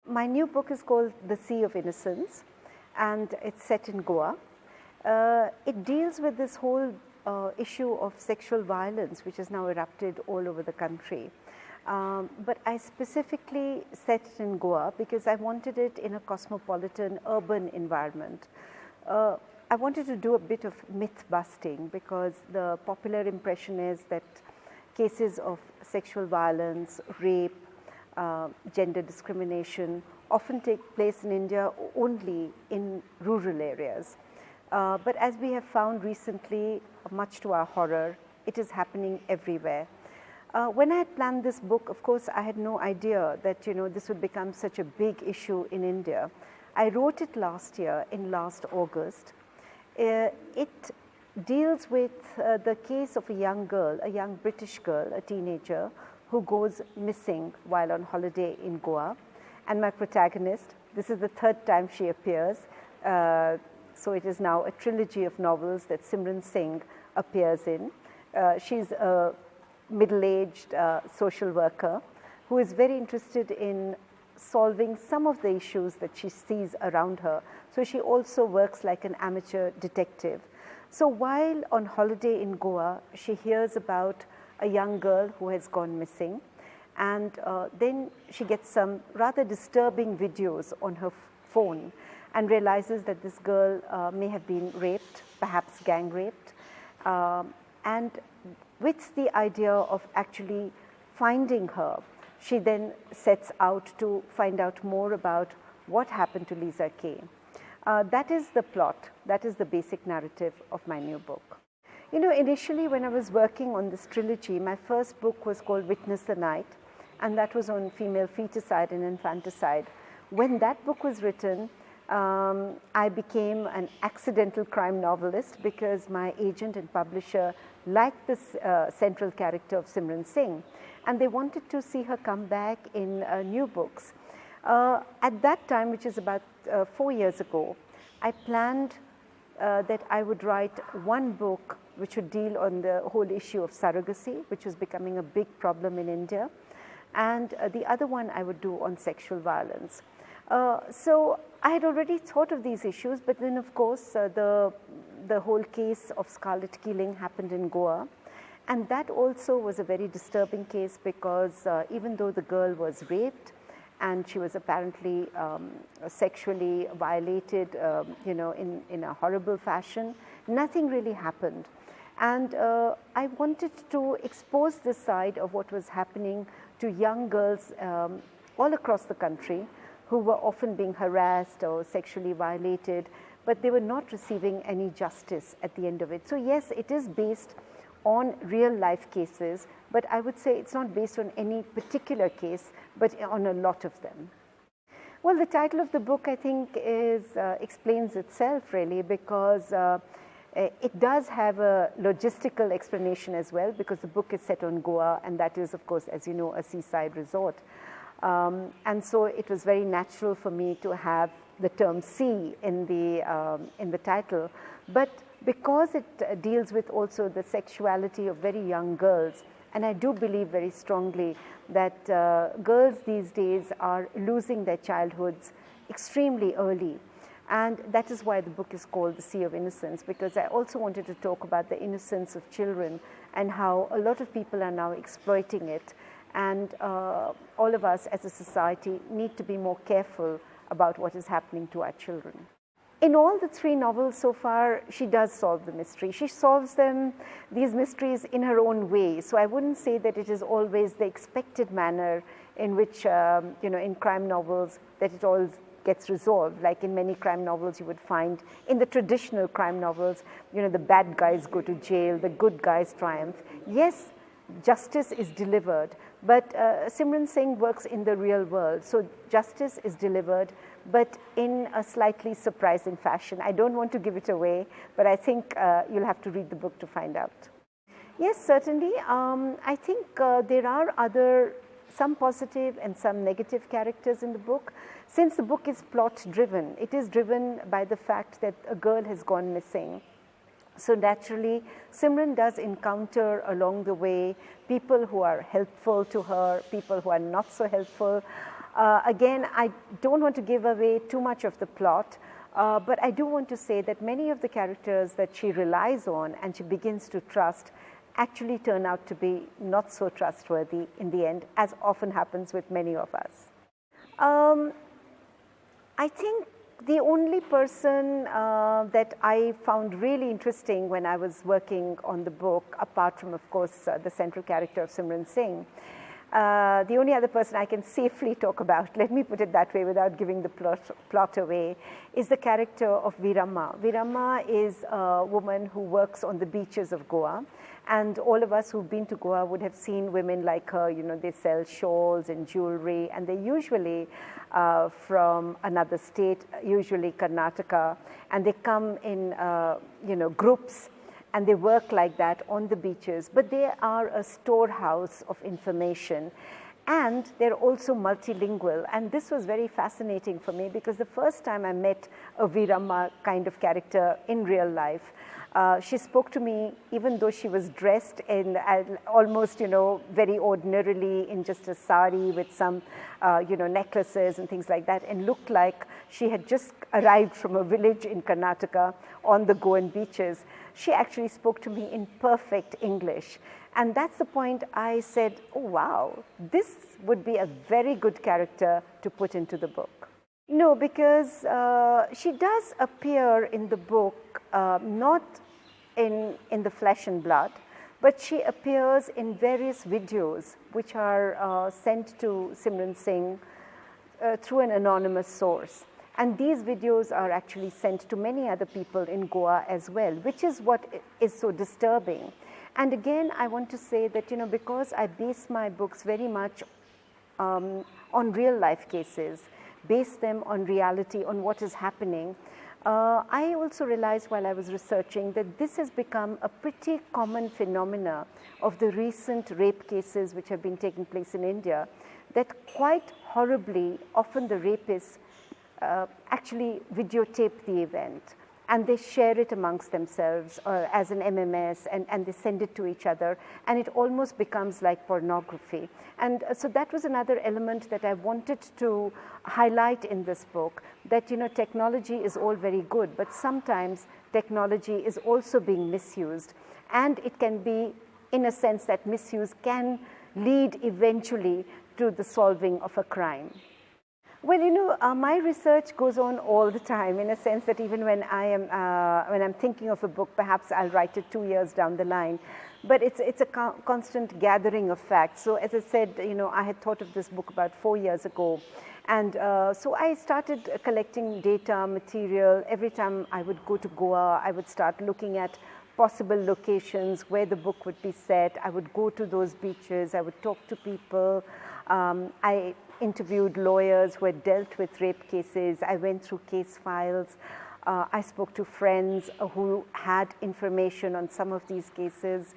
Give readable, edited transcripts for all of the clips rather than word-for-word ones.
My new book is called The Sea of Innocence, and it's set in Goa. It deals with this whole issue of sexual violence, which has now erupted all over the country. But I specifically set it in Goa because I wanted it in a cosmopolitan urban environment. I wanted to do a bit of myth busting because the popular impression is that cases of sexual violence, rape, gender discrimination often take place in India only in rural areas. But as we have found recently, much to our horror, it is happening everywhere. When I had planned this book, of course, I had no idea that this would become such a big issue in India. I wrote it last year, in last August. It deals with the case of a young girl, a young British girl, a teenager, who goes missing while on holiday in Goa. And my protagonist, this is the third time she appears, so it is now a trilogy of novels that Simran Singh appears in. She's a middle-aged social worker who is very interested in solving some of the issues that she sees around her. So she also works like an amateur detective. So while on holiday in Goa, she hears about a young girl who has gone missing, and then she gets some rather disturbing videos on her phone and realizes that this girl may have been raped, perhaps gang raped, and with the idea of actually finding her, she then sets out to find out more about what happened to Lisa Kay. That is the plot, that is the basic narrative of my new book. Initially when I was working on this trilogy, my first book was called Witness the Night, and that was on female feticide and infanticide. When that book was written, I became an accidental crime novelist because my agent and publisher liked this central character of Simran Singh, and they wanted to see her come back in new books. At that time, which is about 4 years ago, I planned that I would write one book which would deal on the whole issue of surrogacy, which was becoming a big problem in India, and the other one I would do on sexual violence. So I had already thought of these issues, but then of course the whole case of Scarlet Keeling happened in Goa, and that also was a very disturbing case because even though the girl was raped and she was apparently sexually violated, in a horrible fashion, nothing really happened. And I wanted to expose this side of what was happening to young girls all across the country who were often being harassed or sexually violated, but they were not receiving any justice at the end of it. So yes, it is based on real life cases, but I would say it's not based on any particular case, but on a lot of them. Well, the title of the book, I think, explains itself really, because it does have a logistical explanation as well, because the book is set on Goa, and that is, of course, as you know, a seaside resort. And so it was very natural for me to have the term sea in the title. But because it deals with also the sexuality of very young girls, and I do believe very strongly that girls these days are losing their childhoods extremely early. And that is why the book is called The Sea of Innocence, because I also wanted to talk about the innocence of children and how a lot of people are now exploiting it. And all of us as a society need to be more careful about what is happening to our children. In all the three novels so far, she does solve the mystery. She solves these mysteries in her own way. So I wouldn't say that it is always the expected manner in which, in crime novels, that it all gets resolved. Like in many crime novels, you would find in the traditional crime novels, the bad guys go to jail, the good guys triumph. Yes, justice is delivered, but Simran Singh works in the real world. So justice is delivered, but in a slightly surprising fashion. I don't want to give it away, but I think you'll have to read the book to find out. Yes, certainly. I think there are some positive and some negative characters in the book. Since the book is plot driven, it is driven by the fact that a girl has gone missing. So naturally, Simran does encounter along the way people who are helpful to her, people who are not so helpful. Again, I don't want to give away too much of the plot, but I do want to say that many of the characters that she relies on and she begins to trust actually turn out to be not so trustworthy in the end, as often happens with many of us. I think the only person that I found really interesting when I was working on the book, apart from, of course, the central character of Simran Singh, the only other person I can safely talk about, let me put it that way without giving the plot away, is the character of Veeramma. Veeramma is a woman who works on the beaches of Goa. And all of us who've been to Goa would have seen women like her, you know, they sell shawls and jewelry, and they're usually from another state, usually Karnataka, and they come in, you know, groups, and they work like that on the beaches. But they are a storehouse of information, and they're also multilingual. And this was very fascinating for me, because the first time I met a Veeramma kind of character in real life, she spoke to me even though she was dressed in almost, you know, very ordinarily in just a sari with some, you know, necklaces and things like that, and looked like she had just arrived from a village in Karnataka on the Goan beaches. She actually spoke to me in perfect English. And that's the point I said, oh wow, this would be a very good character to put into the book. No, because she does appear in the book, not in the flesh and blood, but she appears in various videos which are sent to Simran Singh through an anonymous source. And these videos are actually sent to many other people in Goa as well, which is what is so disturbing. And again, I want to say that, you know, because I base my books very much on real life cases, base them on reality, on what is happening, I also realized while I was researching that this has become a pretty common phenomena of the recent rape cases which have been taking place in India, that quite horribly, often the rapists actually videotape the event, and they share it amongst themselves as an MMS, and they send it to each other, and it almost becomes like pornography. And so that was another element that I wanted to highlight in this book, that, you know, technology is all very good, but sometimes technology is also being misused, and it can be, in a sense, that misuse can lead eventually to the solving of a crime. Well, you know, my research goes on all the time, in a sense that even when I'm thinking of a book, perhaps I'll write it 2 years down the line, but it's a constant gathering of facts. So as I said, you know, I had thought of this book about 4 years ago, and so I started collecting data, material. Every time I would go to Goa, I would start looking at possible locations where the book would be set. I would go to those beaches, I would talk to people. I interviewed lawyers who had dealt with rape cases. I went through case files. I spoke to friends who had information on some of these cases.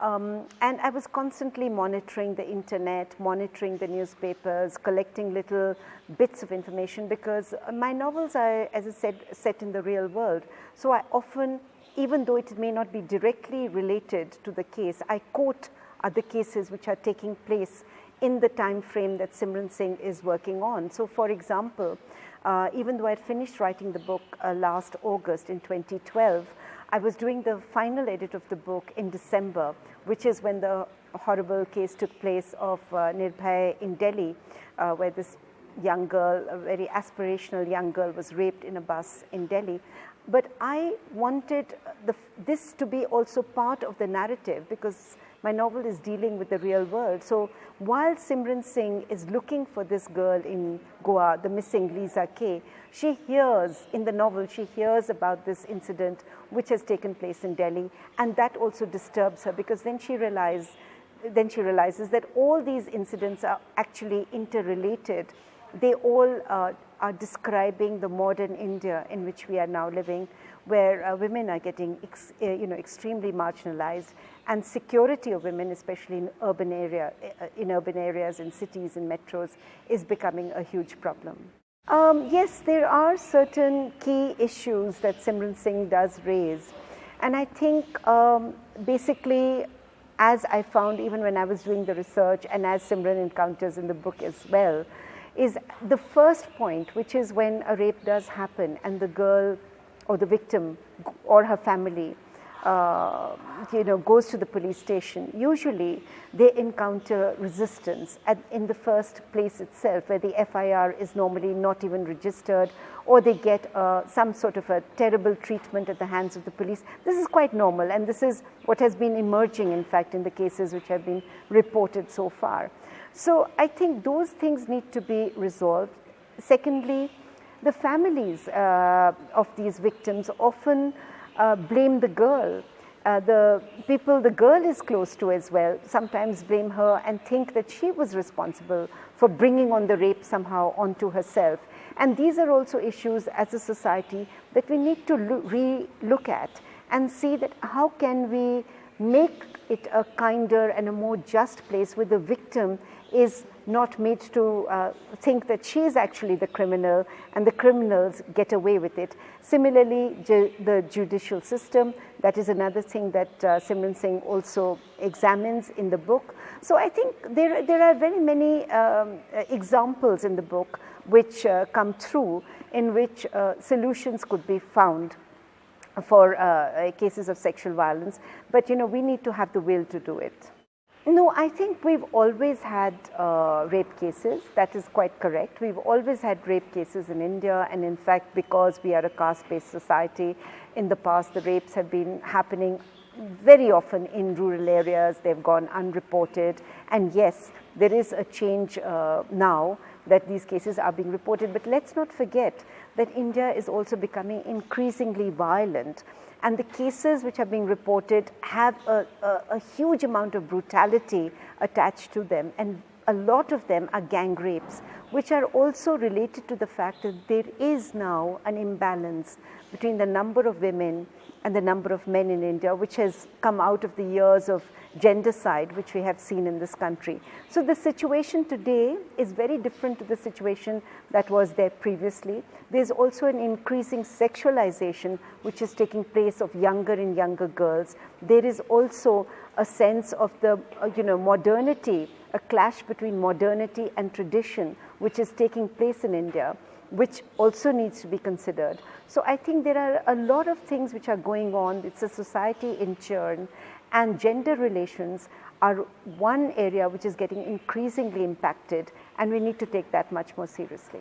And I was constantly monitoring the internet, monitoring the newspapers, collecting little bits of information, because my novels are, as I said, set in the real world. So I often, even though it may not be directly related to the case, I quote other cases which are taking place in the time frame that Simran Singh is working on. So for example, even though I had finished writing the book last August in 2012, I was doing the final edit of the book in December, which is when the horrible case took place of Nirbhay in Delhi, where this young girl, a very aspirational young girl, was raped in a bus in Delhi. But I wanted this to be also part of the narrative, because my novel is dealing with the real world. So while Simran Singh is looking for this girl in Goa, the missing Lisa K, she hears, in the novel, she hears about this incident which has taken place in Delhi, and that also disturbs her, because then she realizes that all these incidents are actually interrelated. They all are describing the modern India in which we are now living, where women are getting extremely marginalized, and security of women, especially in urban areas, in cities, in metros, is becoming a huge problem. Yes, there are certain key issues that Simran Singh does raise, and I think basically, as I found even when I was doing the research, and as Simran encounters in the book as well, is the first point, which is when a rape does happen and the girl or the victim or her family goes to the police station. Usually they encounter resistance in the first place itself, where the FIR is normally not even registered, or they get some sort of a terrible treatment at the hands of the police. This is quite normal, and this is what has been emerging, in fact, in the cases which have been reported so far. So I think those things need to be resolved. Secondly, the families of these victims often blame the girl. The people the girl is close to as well sometimes blame her and think that she was responsible for bringing on the rape somehow onto herself. And these are also issues as a society that we need to re-look at and see that how can we make it a kinder and a more just place where the victim is not made to think that she is actually the criminal and the criminals get away with it. Similarly, the judicial system, that is another thing that Simran Singh also examines in the book. So I think there are very many examples in the book which come through in which solutions could be found for cases of sexual violence, but we need to have the will to do it. No, I think we've always had rape cases. That is quite correct. We've always had rape cases in India, and in fact, because we are a caste-based society, in the past the rapes have been happening very often in rural areas. They've gone unreported, and yes, there is a change now that these cases are being reported. But let's not forget that India is also becoming increasingly violent, and the cases which are being reported have a huge amount of brutality attached to them, and a lot of them are gang rapes, which are also related to the fact that there is now an imbalance between the number of women and the number of men in India, which has come out of the years of gendercide which we have seen in this country. So the situation today is very different to the situation that was there previously. There's also an increasing sexualization which is taking place of younger and younger girls. There is also a sense of the modernity, a clash between modernity and tradition which is taking place in India, which also needs to be considered. So I think there are a lot of things which are going on. It's a society in churn, and gender relations are one area which is getting increasingly impacted, and we need to take that much more seriously.